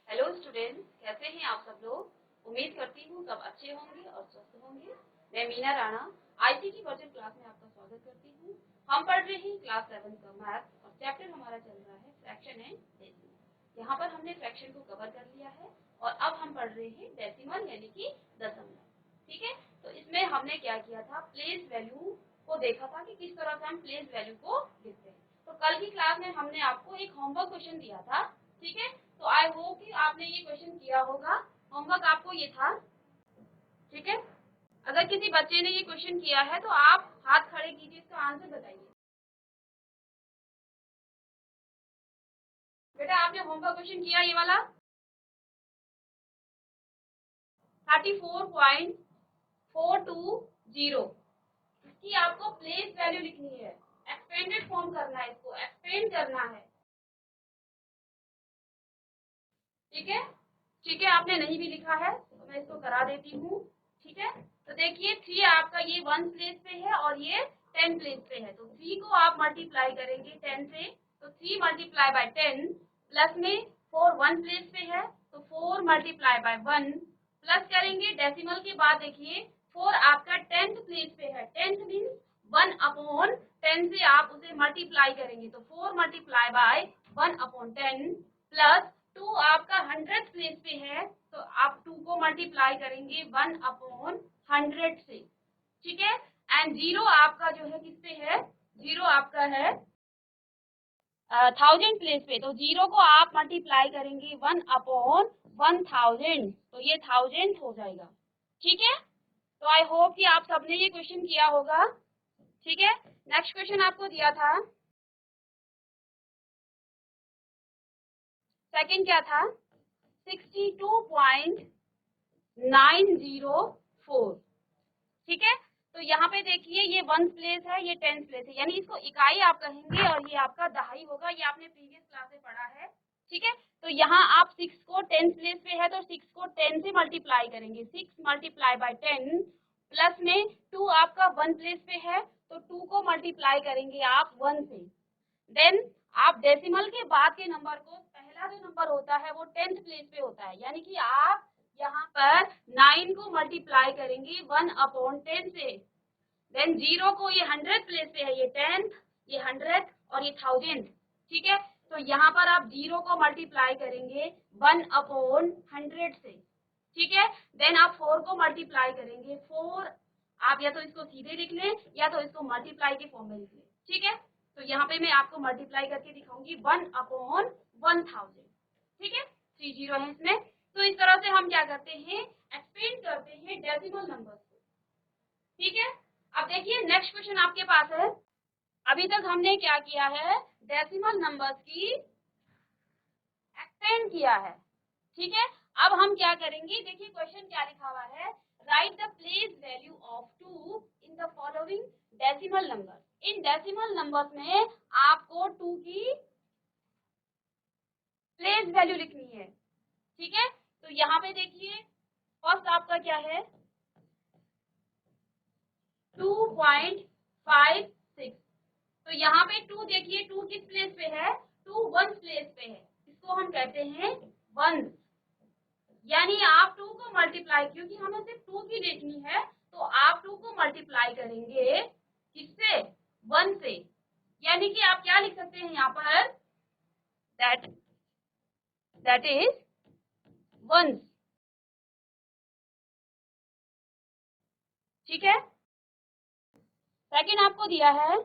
Hello students, कैसे हैं आप सब लोग। उम्मीद करती हूँ सब अच्छे होंगे और स्वस्थ होंगे। मैं Meena Rana ICT virtual class में आपका स्वागत करती हूँ। हम पढ़ रहे हैं क्लास 7 का मैथ और चैप्टर हमारा चल रहा है फ्रैक्शन एंड डेसिमल। यहाँ पर हमने फ्रैक्शन को कवर कर लिया है और अब हम पढ़ रहे हैं डेसिमल यानी कि दशमलव। ठीक है, तो इसमें हमने क्या किया था, प्लेस वैल्यू को देखा था कि किस तरह से हम प्लेस वैल्यू को लिखते हैं। तो कल की क्लास में हमने आपको एक होमवर्क क्वेश्चन दिया था। ठीक है, तो आई होप कि आपने ये क्वेश्चन किया होगा। होमवर्क आपको ये था। ठीक है, अगर किसी बच्चे ने ये क्वेश्चन किया है तो आप हाथ खड़े कीजिए, इसका आंसर बताइए। बेटा आपने होमवर्क क्वेश्चन किया ये वाला 34.420। इसकी आपको प्लेस वैल्यू लिखनी है, एक्सपेंडेड फॉर्म करना है, इसको एक्सपेंड करना है। ठीक है, ठीक है, आपने नहीं भी लिखा है तो मैं इसको करा देती हूँ। ठीक है, तो देखिए 3 आपका ये 1 प्लेस पे है और ये 10 प्लेस पे है, तो 3 को आप मल्टीप्लाई करेंगे 10 से, तो 3 मल्टीप्लाई बाय 10 प्लस में 4 1 प्लेस पे है तो 4 मल्टीप्लाई बाय 1 प्लस करेंगे डेसिमल के बाद देखिए 4 आपका 10th प्लेस पे है, 10th मीन्स 1/10 से आप उसे मल्टीप्लाई करेंगे तो 4 मल्टीप्लाई बाय 1/10 प्लस 2 आपका 100th प्लेस पे है तो आप 2 को मल्टीप्लाई करेंगे 1/100 से। ठीक है, एंड 0 आपका जो है किस पे है, 0 आपका है 1000 प्लेस पे, तो 0 को आप मल्टीप्लाई करेंगे 1/1000 तो ये 1000 हो जाएगा। ठीक है, तो आई होप कि आप सबने ये क्वेश्चन किया होगा। ठीक है, नेक्स्ट क्वेश्चन आपको दिया था, सेकंड क्या था, 62.904। ठीक है, तो यहाँ पे देखिए ये 1 प्लेस है, ये 10 प्लेस है, यानी इसको इकाई आप कहेंगे और ये आपका दहाई होगा, ये आपने प्रीवियस क्लास में पढ़ा है। ठीक है, तो यहाँ आप 6 को 10 प्लेस पे है तो 6 को 10 से मल्टीप्लाई करेंगे, 6 मल्टीप्लाई बाय 10 प्लस में 2 आपका 1 प्लेस पे है तो 2 को मल्टीप्लाई करेंगे आप 1 से। देन आप डेसिमल के बाद के नंबर को, पहला जो नंबर होता है वो 10th प्लेस पे होता है, यानी कि आप यहाँ पर 9 को मल्टीप्लाई करेंगे 1/10 से। देन 0 को, ये 100 प्लेस पे है, ये 10th, ये 100 और ये 1000। ठीक है, तो यहाँ पर आप 0 को मल्टीप्लाई करेंगे 1/100 से। ठीक है, देन आप 4 को मल्टीप्लाई करेंगे 4, आप या तो इसको सीधे लिख लें या तो इसको मल्टीप्लाई के फॉर्म में लिख लें। ठीक है, तो यहाँ पे मैं आपको मल्टीप्लाई करके दिखाऊंगी 1/1000। ठीक है, 3 0 है इसमें। तो इस तरह से हम क्या करते हैं, एक्सपेंड करते हैं डेसिमल नंबर्स को। ठीक है, अब देखिए नेक्स्ट क्वेश्चन आपके पास है। अभी तक हमने क्या किया है, डेसिमल नंबर्स की एक्सपेंड किया है। ठीक है, अब हम क्या करेंगे, देखिए क्वेश्चन क्या लिखा हुआ है, right the place value of 2 in the following decimal number. In decimal numbers में आपको 2 की प्लेस वैल्यू लिखनी है। ठीक है, तो यहाँ पे देखिए फर्स्ट आपका क्या है 2.56, तो यहाँ पे 2 देखिए 2 किस प्लेस पे है, 2 1 प्लेस पे है, इसको हम कहते हैं 1, यानी आप 2 को मल्टीप्लाई, क्योंकि हमें सिर्फ 2 की देखनी है तो आप 2 को मल्टीप्लाई करेंगे किससे, 1 से, यानी कि आप क्या लिख सकते हैं यहाँ पर, दैट इज 1। ठीक है, सेकंड आपको दिया है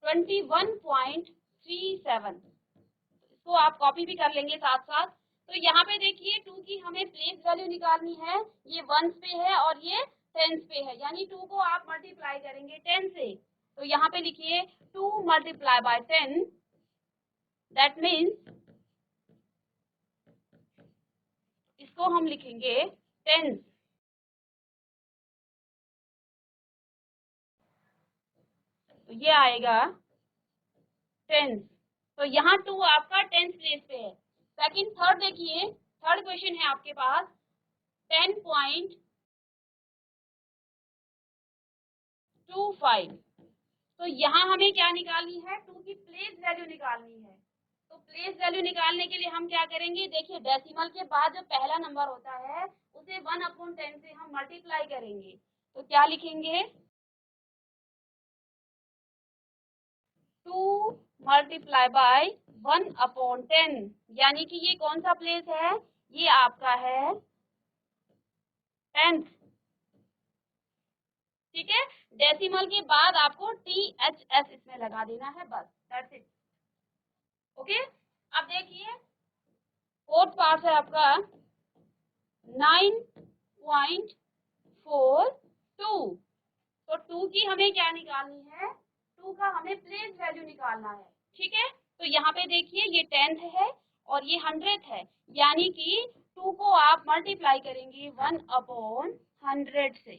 21.37, इसको आप कॉपी भी कर लेंगे साथ साथ। तो यहाँ पे देखिए 2 की हमें प्लेस वैल्यू निकालनी है, ये 1 पे है और ये 10 पे है, यानी 2 को आप मल्टीप्लाई करेंगे 10 से, तो यहाँ पे लिखिए 2 मल्टीप्लाई बाय 10, दैट मीन्स इसको हम लिखेंगे 10, तो ये आएगा 10। तो यहाँ 2 आपका 10th प्लेस पे है। सेकंड, थर्ड देखिए, थर्ड क्वेश्चन है आपके पास 10.25, तो यहाँ हमें क्या निकालनी है, 2 की प्लेस वैल्यू निकालनी है, तो प्लेस वैल्यू निकालने के लिए हम क्या करेंगे, देखिए डेसिमल के बाद जो पहला नंबर होता है उसे 1/10 से हम मल्टीप्लाई करेंगे। तो क्या लिखेंगे, 2 मल्टीप्लाई बाय 1/10, यानी कि ये कौन सा प्लेस है, ये आपका है 10th। ठीक है, डेसिमल के बाद आपको THS इसमें लगा देना है, बस दैट्स इट। ओके, अब देखिए फोर्थ पार्ट है आपका 9.42। तो 2 की हमें क्या निकालनी है, 2 का हमें प्लेस वैल्यू निकालना है। ठीक है, तो यहाँ पे देखिए ये 10th है और ये 100th है, यानी कि 2 को आप मल्टीप्लाई करेंगे 1/100 से।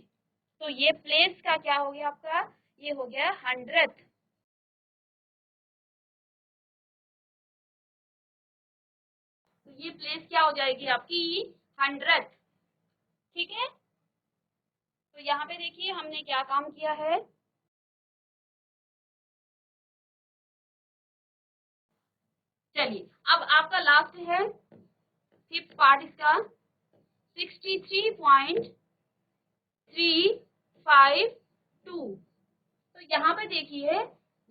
तो ये प्लेस का क्या हो गया आपका, ये हो गया 100th। तो ये प्लेस क्या हो जाएगी आपकी 100th। ठीक है, तो यहाँ पे देखिए हमने क्या काम किया है, चलिए अब आपका लास्ट है फिफ्थ पार्ट इसका 63.352। तो यहाँ पे देखिए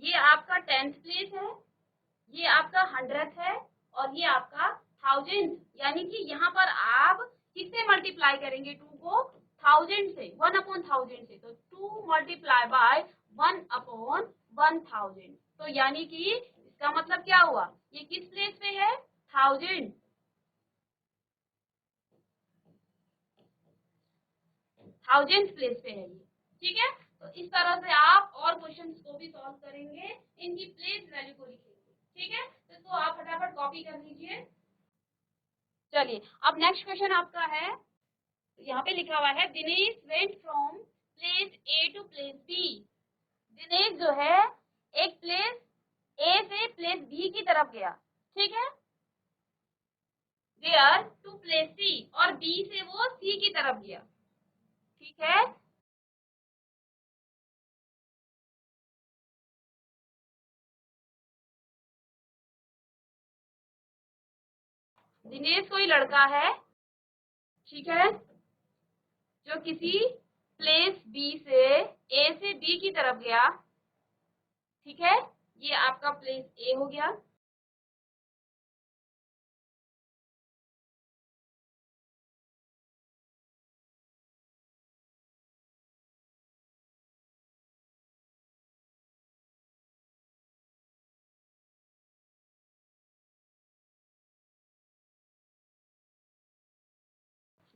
ये आपका 10th प्लेस है, ये आपका 100th है और ये आपका 1000, यानी कि यहाँ पर आप किससे मल्टीप्लाई करेंगे, 2 को 1000 से, 1/1000 से। तो 2 मल्टीप्लाई बाय 1/1000। तो यानी कि इसका मतलब क्या हुआ, ये किस प्लेस पे है, 1000 प्लेस पे है ये। ठीक है, तो इस तरह से आप और क्वेश्चंस को भी सॉल्व करेंगे, इनकी प्लेस वैल्यू को लिखेंगे। ठीक है, तो इसको आप फटाफट कॉपी कर लीजिए। चलिए अब नेक्स्ट क्वेश्चन आपका है, यहाँ पे लिखा हुआ है Dinesh went from place A to place B. Dinesh जो है एक प्लेस ए से प्लेस बी की तरफ गया। ठीक है, वेयर टू प्लेस सी, और बी से वो सी की तरफ गया। ठीक है, दिनेश कोई लड़का है, ठीक है, जो किसी प्लेस बी से ए से बी की तरफ गया। ठीक है, ये आपका प्लेस ए हो गया।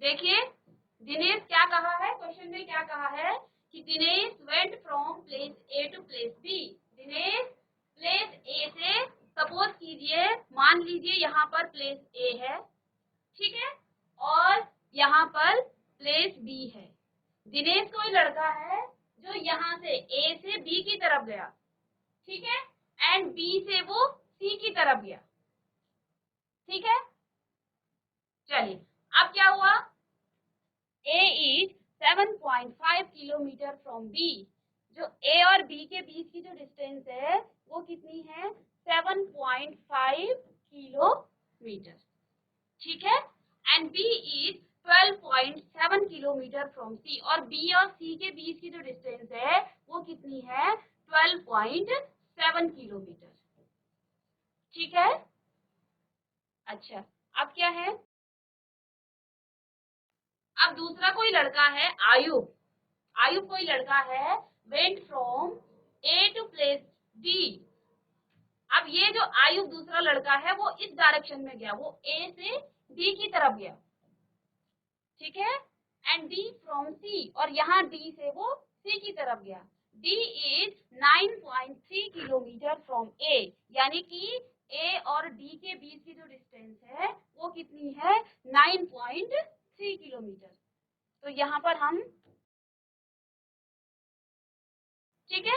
देखिए दिनेश क्या कहा है, क्वेश्चन में क्या कहा है कि Dinesh went from place A to place B. Dinesh place A से, सपोज कीजिए, मान लीजिए यहाँ पर प्लेस ए है, ठीक है, और यहाँ पर प्लेस बी है। दिनेश कोई लड़का है जो यहाँ से ए से बी की तरफ गया, ठीक है, एंड बी से वो सी की तरफ गया। ठीक है, चलिए अब क्या हुआ, A is 7.5 kilometre from B। जो A और B के बीच की जो डिस्टेंस है वो कितनी है, 7.5 किलोमीटर। ठीक है, and B is 12.7 kilometre from C, और B और C के बीच की जो डिस्टेंस है वो कितनी है, 12.7 किलोमीटर। ठीक है, अच्छा अब क्या है, अब दूसरा कोई लड़का है आयुब। आयुब कोई लड़का है, went from A to place D. अब ये जो आयुब दूसरा लड़का है वो इस डायरेक्शन में गया, वो ए से डी की तरफ गया। ठीक है, एंड डी फ्रॉम सी, और यहाँ डी से वो सी की तरफ गया। डी इज 9.3 किलोमीटर फ्रॉम ए, यानी कि ए और डी के बीच की जो डिस्टेंस है वो कितनी है, 9.3 किलोमीटर। तो यहाँ पर हम, ठीक है,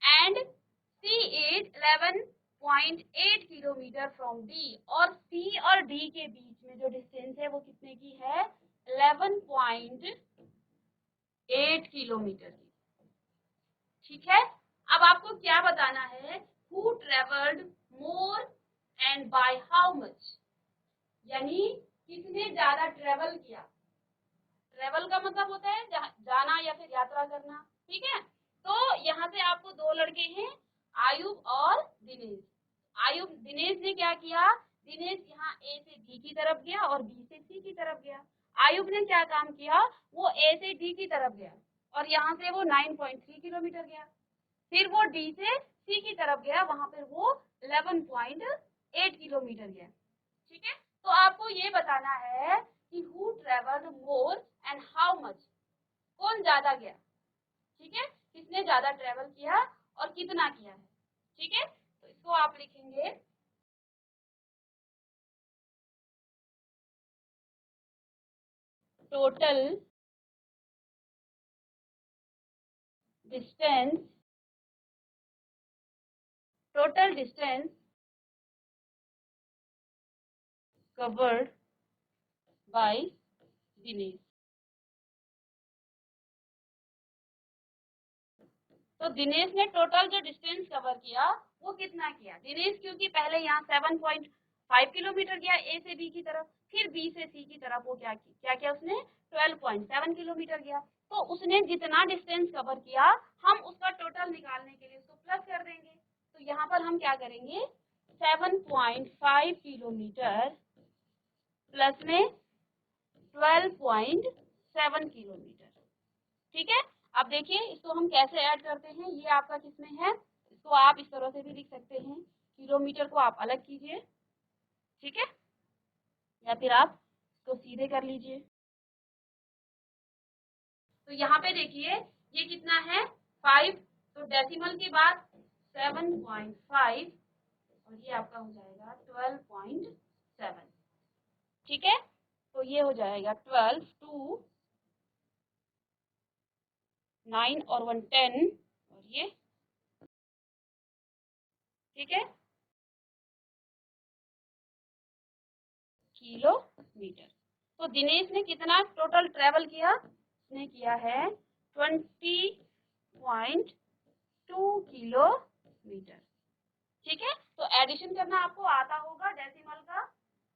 and C is 11.8 kilometre from D, और सी और डी के बीच में जो डिस्टेंस है वो कितने की है, 11.8 किलोमीटर की। ठीक है, अब आपको क्या बताना है, who travelled more and by how much, यानी किसने ज्यादा ट्रेवल किया। ट्रेवल का मतलब होता है जाना या फिर यात्रा करना, ठीक है। तो यहाँ से आपको दो लड़के हैं, आयुब और दिनेश। दिनेश ने क्या किया, दिनेश यहाँ ए से बी की तरफ गया और बी से सी की तरफ गया। आयुब ने क्या काम किया, वो ए से डी की तरफ गया और यहाँ से वो 9.3 किलोमीटर गया। फिर वो डी से सी की तरफ गया, वहां पर वो 11.8 किलोमीटर गया, ठीक है। तो आपको ये बताना है कि who travelled more and how much, कौन ज्यादा गया, ठीक है, किसने ज्यादा ट्रेवल किया और कितना किया है, ठीक है। तो इसको आप लिखेंगे total distance, total distance covered by Dinesh. तो दिनेश ने टोटल जो डिस्टेंस कवर किया वो कितना किया, दिनेश क्योंकि पहले यहाँ 7.5 किलोमीटर गया ए से बी की तरफ, फिर बी से सी की तरफ वो क्या किया उसने 12.7 किलोमीटर गया। तो उसने जितना डिस्टेंस कवर किया हम उसका टोटल निकालने के लिए उसको प्लस कर देंगे। तो यहाँ पर हम क्या करेंगे, 7.5 किलोमीटर प्लस में 12.7 किलोमीटर, ठीक है। अब देखिए इसको हम कैसे ऐड करते हैं, ये आपका किसमें है, इसको आप इस तरह से भी लिख सकते हैं, किलोमीटर को आप अलग कीजिए, ठीक है, या फिर आप इसको सीधे कर लीजिए। तो यहाँ पे देखिए ये कितना है 5, तो डेसिमल के बाद 7.5 और ये आपका हो जाएगा 12.7, ठीक है। तो ये हो जाएगा 12 2 9 और 1 10 और ये, ठीक है, किलोमीटर। तो दिनेश ने कितना टोटल ट्रेवल किया, उसने किया है 20.2 किलोमीटर, ठीक है। तो एडिशन करना आपको आता होगा डेसिमल का,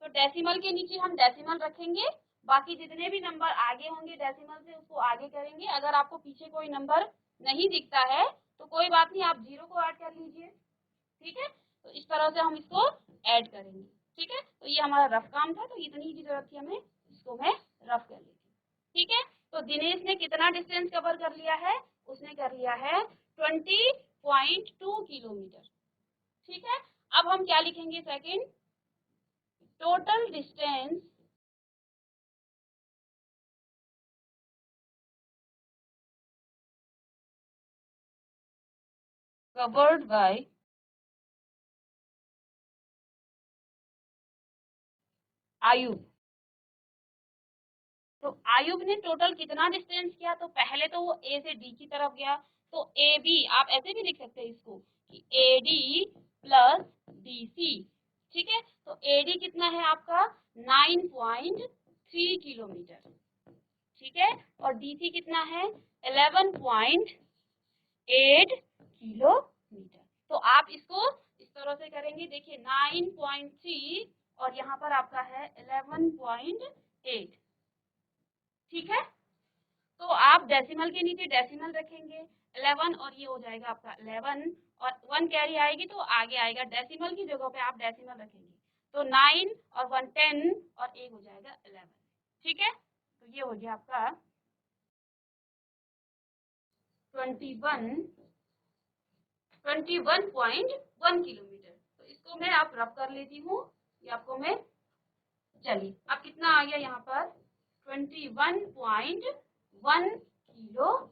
तो डेसिमल के नीचे हम डेसिमल रखेंगे, बाकी जितने भी नंबर आगे होंगे डेसिमल से उसको आगे करेंगे। अगर आपको पीछे कोई नंबर नहीं दिखता है तो कोई बात नहीं, आप 0 को ऐड कर लीजिए, ठीक है। तो इस तरह से हम इसको ऐड करेंगे, ठीक है। तो ये हमारा रफ काम था, तो इतनी ही जरूरत थी हमें, इसको मैं रफ कर लेती हूँ, ठीक है। तो दिनेश ने कितना डिस्टेंस कवर कर लिया है, उसने कर लिया है 20.2 किलोमीटर, ठीक है। अब हम क्या लिखेंगे, second, total distance covered by Ayub. तो आयुब ने टोटल कितना डिस्टेंस किया, तो पहले तो वो ए से डी की तरफ गया, तो ए बी आप ऐसे भी लिख सकते हैं इसको कि A D plus D C, ठीक है। तो ए डी कितना है आपका 9.3 किलोमीटर, ठीक है, और डी सी कितना है 11.8 किलोमीटर। तो आप इसको इस तरह से करेंगे, देखिए 9.3 और यहाँ पर आपका है 11.8, ठीक है। तो आप डेसिमल के नीचे डेसिमल रखेंगे 11 और ये हो जाएगा आपका 11 और 1 कैरी आएगी तो आगे आएगा, डेसिमल की जगह पे आप डेसिमल रखेंगे, तो 9 और 1 10 और एक हो जाएगा 11, ठीक है। तो ये हो गया आपका 21.1 किलोमीटर। तो इसको मैं आप रफ कर लेती हूँ, ये आपको मैं, चलिए अब कितना आ गया यहाँ पर 21.1 किलोमीटर,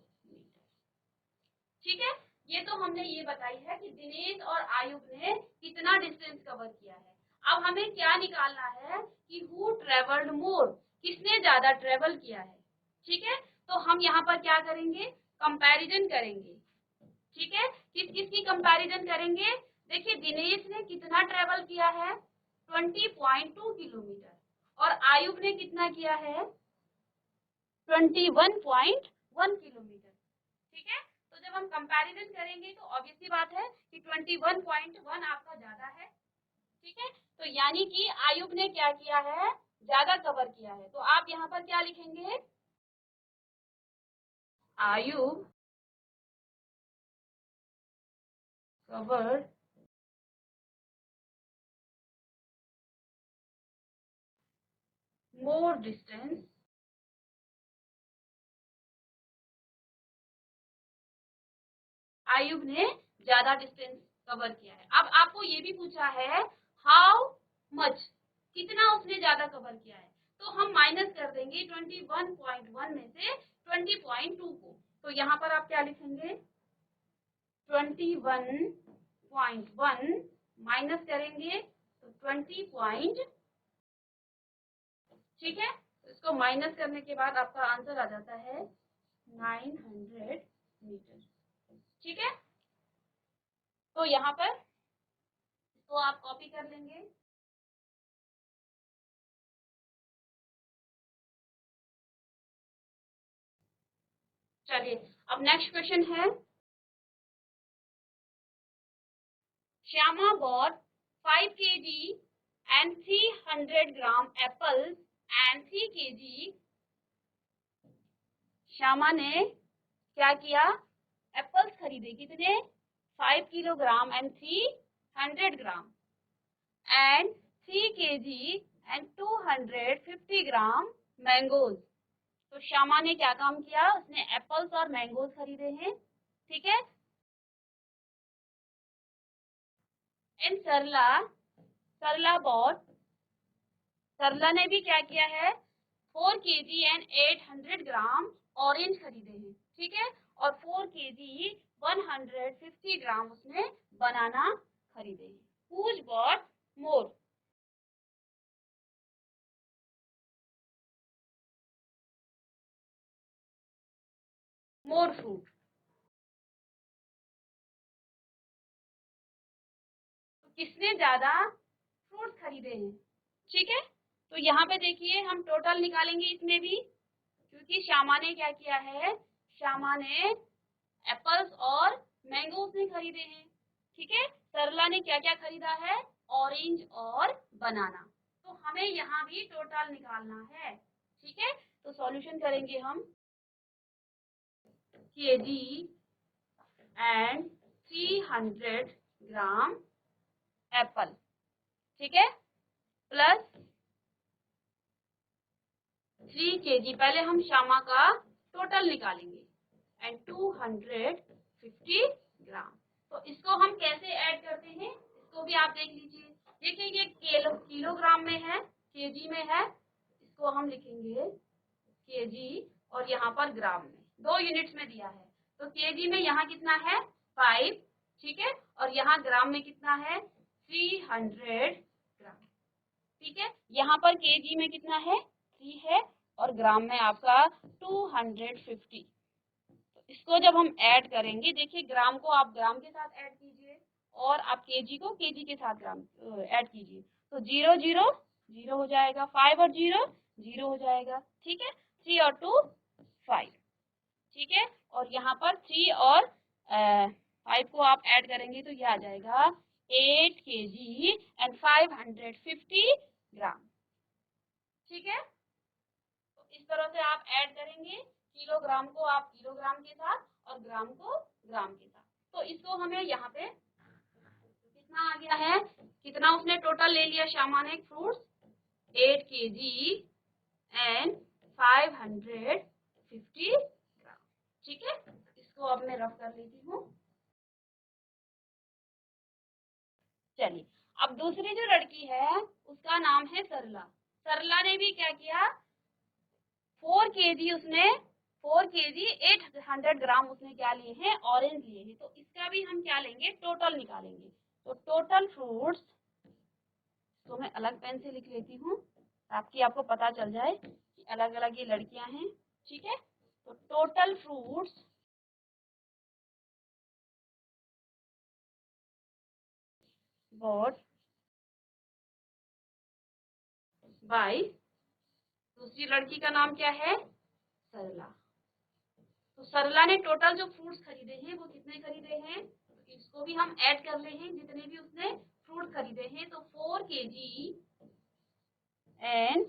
ठीक है। ये तो हमने ये बताई है कि दिनेश और आयुब ने कितना डिस्टेंस कवर किया है। अब हमें क्या निकालना है कि हु ट्रेवल्ड मोर, किसने ज्यादा ट्रेवल किया है, ठीक है। तो हम यहाँ पर क्या करेंगे, कंपैरिजन करेंगे, ठीक है। किस किस की कंपैरिजन करेंगे, देखिए दिनेश ने कितना ट्रेवल किया है 20.2 किलोमीटर और आयुब ने कितना किया है 21.1 किलोमीटर, ठीक है। तो जब हम कंपैरिजन करेंगे तो ऑब्वियस सी बात है कि 21.1 आपका ज्यादा है, ठीक है, तो यानी कि आयुब ने क्या किया है, ज्यादा कवर किया है। तो आप यहाँ पर क्या लिखेंगे, आयुब कवर्ड मोर डिस्टेंस आयुब ने ज्यादा डिस्टेंस कवर किया है। अब आपको ये भी पूछा है हाउ मच, कितना उसने ज्यादा कवर किया है, तो हम माइनस कर देंगे 21.1 में से 20.2 को। तो यहाँ पर आप क्या लिखेंगे, 21.1 माइनस करेंगे तो 20. ठीक है, इसको माइनस करने के बाद आपका आंसर आ जाता है 900 मीटर। ठीक है, तो यहाँ पर तो आप कॉपी कर लेंगे। चलिए, अब नेक्स्ट क्वेश्चन है, Shyama bought 5 kg and 300 gram apples and 3 kg। Shyama ने क्या किया, एप्पल्स खरीदे, कितने, 5 kilogram and 300 gram and 3 kg and 250 gram mangoes. तो श्यामा ने क्या काम किया, उसने एप्पल्स और मैंगोज खरीदे हैं। ठीक है, एंड सरला बॉट, सरला ने भी क्या किया है, 4 kg एंड 800 ग्राम ऑरेंज खरीदे हैं। ठीक है, और 4 kg 150 ग्राम उसने बनाना खरीदे हैं। हुज बॉट मोर फ्रूट, तो किसने ज्यादा फ्रूट खरीदे हैं। ठीक है, तो यहाँ पे देखिए हम टोटल निकालेंगे इसमें भी, क्योंकि श्यामा ने क्या किया है, श्यामा ने एप्पल्स और मैंगोज ने खरीदे हैं। ठीक है, सरला ने क्या क्या खरीदा है, ऑरेंज और बनाना। तो हमें यहाँ भी टोटल निकालना है। ठीक है, तो सॉल्यूशन करेंगे हम, केजी एंड 300 ग्राम एप्पल, ठीक है, प्लस 3 kg, पहले हम श्यामा का टोटल निकालेंगे एंड 250 ग्राम। तो इसको हम कैसे ऐड करते हैं, इसको भी आप देख लीजिए। देखिए ये किलोग्राम में है, केजी में है, इसको हम लिखेंगे केजी, और यहाँ पर ग्राम में 2 यूनिट्स में दिया है। तो केजी में यहाँ कितना है, 5, ठीक है, और यहाँ ग्राम में कितना है, 300 ग्राम। ठीक है, यहाँ पर केजी में कितना है, 3 है, और ग्राम में आपका 250। तो इसको जब हम ऐड करेंगे, देखिए ग्राम को आप ग्राम के साथ ऐड कीजिए और आप केजी को केजी के साथ ग्राम ऐड कीजिए, तो 0 0 0 हो जाएगा, 5 और 0 0 हो जाएगा। ठीक है, 3 और 2 5। ठीक है, और यहाँ पर 3 और 5 को आप ऐड करेंगे तो ये आ जाएगा 8 kg एंड 550 ग्राम। ठीक है, तो इस तरह से आप ऐड करेंगे, किलोग्राम को आप किलोग्राम के साथ और ग्राम को ग्राम के साथ। तो इसको हमें यहाँ पे कितना आ गया है, कितना उसने टोटल ले लिया श्यामा ने फ्रूट्स, 8 kg एंड 550 ग्राम। ठीक है, इसको अब मैं रफ कर लेती हूँ। चलिए, अब दूसरी जो लड़की है उसका नाम है सरला। सरला ने भी क्या किया, 4 kg उसने 4 kg 800 ग्राम उसने क्या लिए हैं, ऑरेंज लिए हैं। तो इसका भी हम क्या लेंगे, टोटल निकालेंगे। तो टोटल फ्रूट्स, तो मैं अलग पेन से लिख लेती हूँ ताकि आपको पता चल जाए कि अलग अलग ये लड़कियां हैं। ठीक है, तो टोटल फ्रूट्स बॉट बाय, दूसरी लड़की का नाम क्या है, सरला। तो सरला ने टोटल जो फ्रूट्स खरीदे हैं वो कितने खरीदे हैं, तो इसको भी हम ऐड कर ले हैं, जितने भी उसने फ्रूट खरीदे हैं, तो 4 kg एंड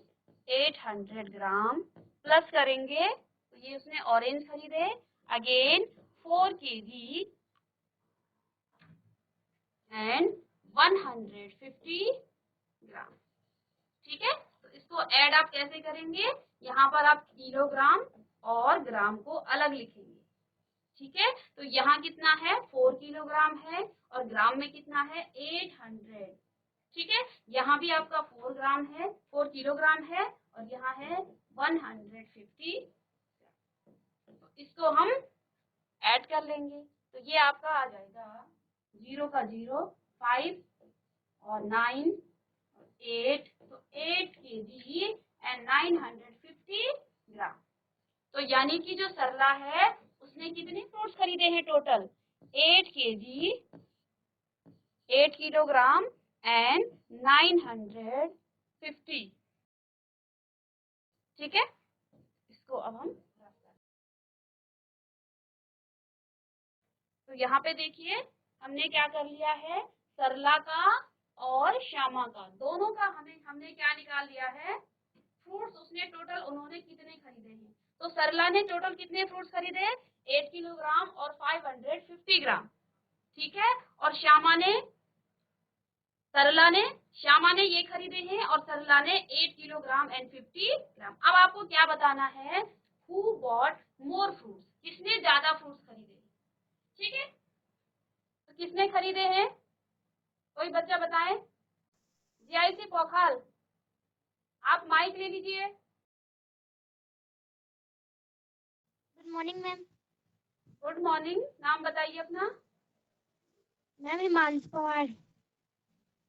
800 ग्राम प्लस करेंगे, तो ये उसने ऑरेंज खरीदे, अगेन 4 kg एंड 150 ग्राम। ठीक है, तो इसको ऐड आप कैसे करेंगे, यहाँ पर आप किलोग्राम और ग्राम को अलग लिखेंगे। ठीक है, तो यहाँ कितना है 4 किलोग्राम है और ग्राम में कितना है 800। ठीक है, यहाँ भी आपका 4 ग्राम है, 4 किलोग्राम है और यहाँ है 150। तो इसको हम ऐड कर लेंगे, तो ये आपका आ जाएगा 0 का 0, 5 और 9 और 8, तो 8 kg एंड 950 ग्राम। तो यानी कि जो सरला है उसने कितने फ्रूट्स खरीदे हैं टोटल, 8 kg, 8 किलोग्राम एंड 950। ठीक है, इसको अब हम, तो यहाँ पे देखिए हमने क्या कर लिया है, सरला का और श्यामा का दोनों का हमने क्या निकाल लिया है, फ्रूट्स उसने टोटल उन्होंने कितने खरीदे हैं। तो सरला ने टोटल कितने फ्रूट्स खरीदे, 8 किलोग्राम और 550 ग्राम। ठीक है, और श्यामा ने ये खरीदे हैं और सरला ने 8 किलोग्राम एंड 50 ग्राम। अब आपको क्या बताना है, हु बॉट मोर फ्रूट्स, किसने ज्यादा फ्रूट्स खरीदे। ठीक है, तो किसने खरीदे हैं, कोई बच्चा बताए, जीआईसी पोखल आप माइक ले लीजिए। Good morning ma'am. Good morning, नाम बताइए अपना। मैम हिमांशु पवार।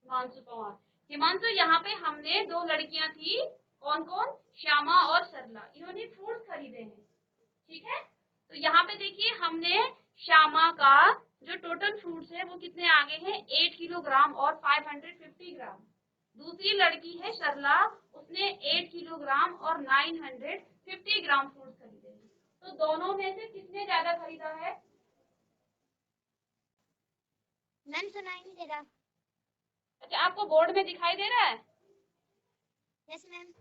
हिमांशु पवार। हिमांशु, यहाँ पे हमने दो लड़कियां थी, कौन कौन, श्यामा और सरला, इन्होंने फ्रूट्स खरीदे हैं। ठीक है, तो यहाँ पे देखिए हमने श्यामा का जो टोटल फ्रूट्स है वो कितने आगे हैं, 8 किलोग्राम और 550 ग्राम। दूसरी लड़की है सरला, उसने 8 किलोग्राम और 950 ग्राम फ्रूट्स खरीदे हैं। तो दोनों में से किसने ज्यादा खरीदा है। मैम सुनाई नहीं दे रहा। अच्छा, आपको बोर्ड में दिखाई दे रहा है। Yes ma'am.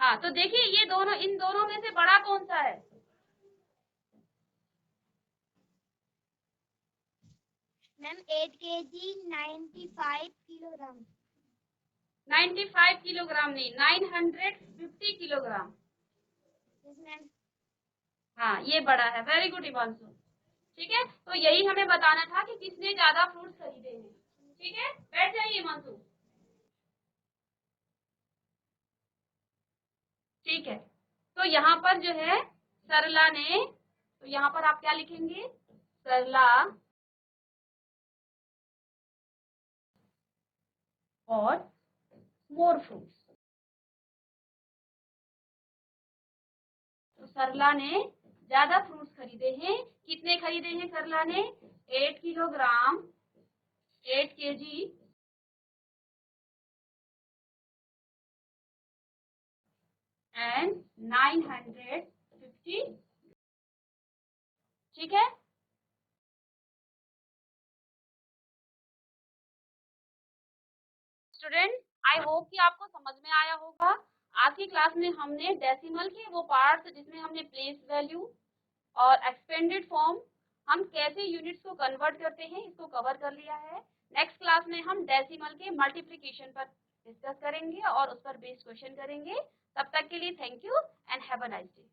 हाँ, तो देखिए ये दोनों, इन दोनों में से बड़ा कौन सा है, मैम 8 kg 95 किलोग्राम। 95 किलोग्राम नहीं, 950 किलोग्राम। Yes ma'am. हाँ, ये बड़ा है, वेरी गुड हिमांशु। ठीक है, तो यही हमें बताना था कि किसने ज्यादा फ्रूट्स खरीदे हैं। ठीक है, बैठ जाइए हिमांशु। ठीक है, तो यहाँ पर जो है सरला ने, तो यहाँ पर आप क्या लिखेंगे, सरला और मोर फ्रूट्स। तो सरला ने ज्यादा फ्रूट्स खरीदे हैं, कितने खरीदे हैं सरला ने, 8 किलोग्राम, 8 kg एंड 950। ठीक है, स्टूडेंट आई होप कि आपको समझ में आया होगा। आज की क्लास में हमने डेसिमल के वो पार्ट्स जिसमें हमने प्लेस वैल्यू और एक्सपेंडेड फॉर्म, हम कैसे यूनिट्स को कन्वर्ट करते हैं, इसको कवर कर लिया है। नेक्स्ट क्लास में हम डेसिमल के मल्टीप्लिकेशन पर डिस्कस करेंगे और उस पर बेस्ड क्वेश्चन करेंगे। तब तक के लिए thank you and have a nice day.